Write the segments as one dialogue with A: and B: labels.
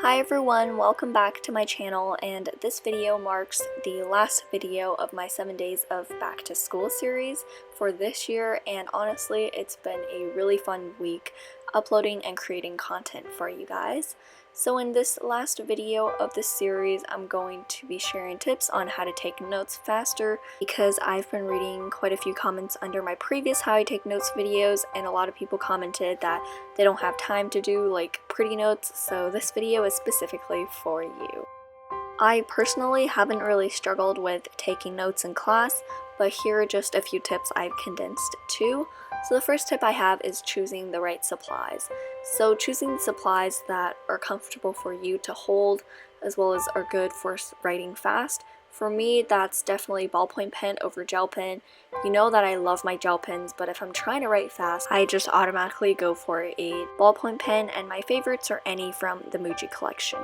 A: Hi everyone, welcome back to my channel, and this video marks the last video of my 7 days of back to school series for this year, and honestly it's been a really fun week uploading and creating content for you guys. So in this last video of this series, I'm going to be sharing tips on how to take notes faster because I've been reading quite a few comments under my previous how I take notes videos, and a lot of people commented that they don't have time to do like pretty notes, so this video is specifically for you. I personally haven't really struggled with taking notes in class, but here are just a few tips I've condensed too. So the first tip I have is choosing the right supplies. So choosing supplies that are comfortable for you to hold as well as are good for writing fast. For me, that's definitely ballpoint pen over gel pen. You know that I love my gel pens, but if I'm trying to write fast, I just automatically go for a ballpoint pen, and my favorites are any from the Muji collection.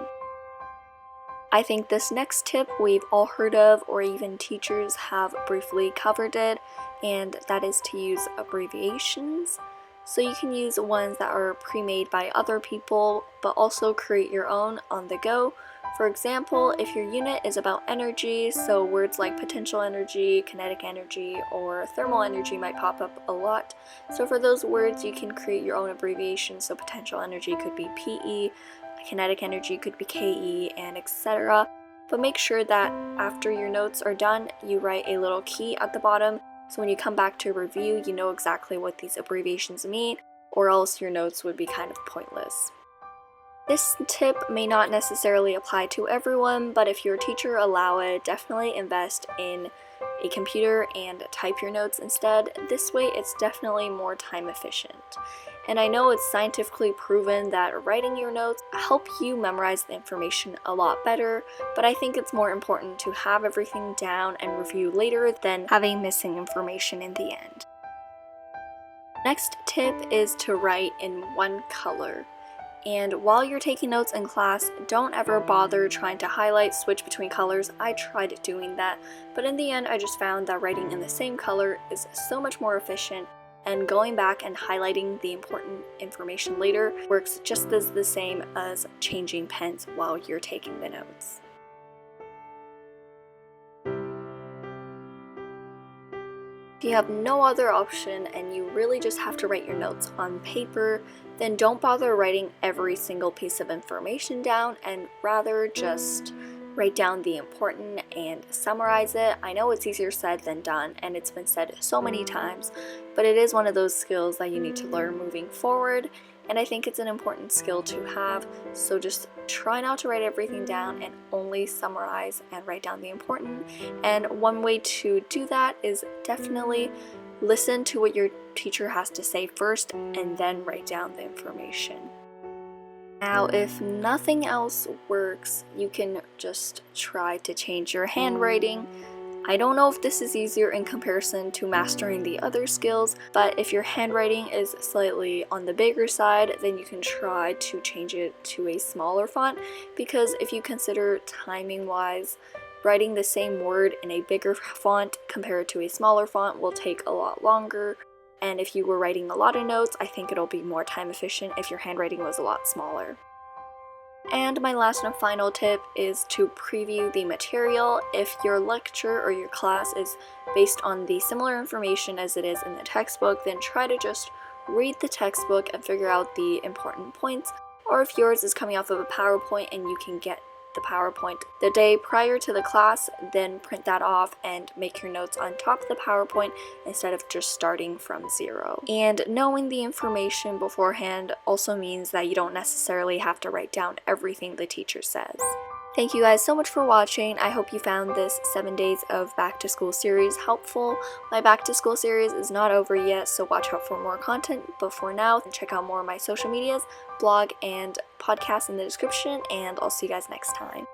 A: I think this next tip we've all heard of, or even teachers have briefly covered it, and that is to use abbreviations. So you can use ones that are pre-made by other people, but also create your own on the go. For example, if your unit is about energy, so words like potential energy, kinetic energy, or thermal energy might pop up a lot. So for those words, you can create your own abbreviation. So potential energy could be PE, kinetic energy could be KE, and etc. But make sure that after your notes are done, you write a little key at the bottom, so when you come back to review, you know exactly what these abbreviations mean, or else your notes would be kind of pointless. This tip may not necessarily apply to everyone, but if your teacher allow it, definitely invest in a computer and type your notes instead. This way it's definitely more time efficient. And I know it's scientifically proven that writing your notes help you memorize the information a lot better, but I think it's more important to have everything down and review later than having missing information in the end. Next tip is to write in one color. And while you're taking notes in class, don't ever bother trying to highlight, switch between colors. I tried doing that, but in the end I just found that writing in the same color is so much more efficient, and going back and highlighting the important information later works just as the same as changing pens while you're taking the notes. If you have no other option and you really just have to write your notes on paper, then don't bother writing every single piece of information down, and rather just write down the important and summarize it. I know it's easier said than done, and it's been said so many times, but it is one of those skills that you need to learn moving forward, and I think it's an important skill to have. So just try not to write everything down and only summarize and write down the important. And one way to do that is definitely listen to what your teacher has to say first and then write down the information. Now, if nothing else works, you can just try to change your handwriting. I don't know if this is easier in comparison to mastering the other skills, but if your handwriting is slightly on the bigger side, then you can try to change it to a smaller font, because if you consider timing wise, writing the same word in a bigger font compared to a smaller font will take a lot longer. And if you were writing a lot of notes, I think it'll be more time efficient if your handwriting was a lot smaller. And my last and final tip is to preview the material. If your lecture or your class is based on the similar information as it is in the textbook, then try to just read the textbook and figure out the important points. Or if yours is coming off of a PowerPoint and you can get the PowerPoint the day prior to the class, then print that off and make your notes on top of the PowerPoint instead of just starting from zero. And knowing the information beforehand also means that you don't necessarily have to write down everything the teacher says. Thank you guys so much for watching. I hope you found this 7 days of back to school series helpful. My back to school series is not over yet, so watch out for more content. But for now, check out more of my social medias, blog, and podcast in the description, and I'll see you guys next time.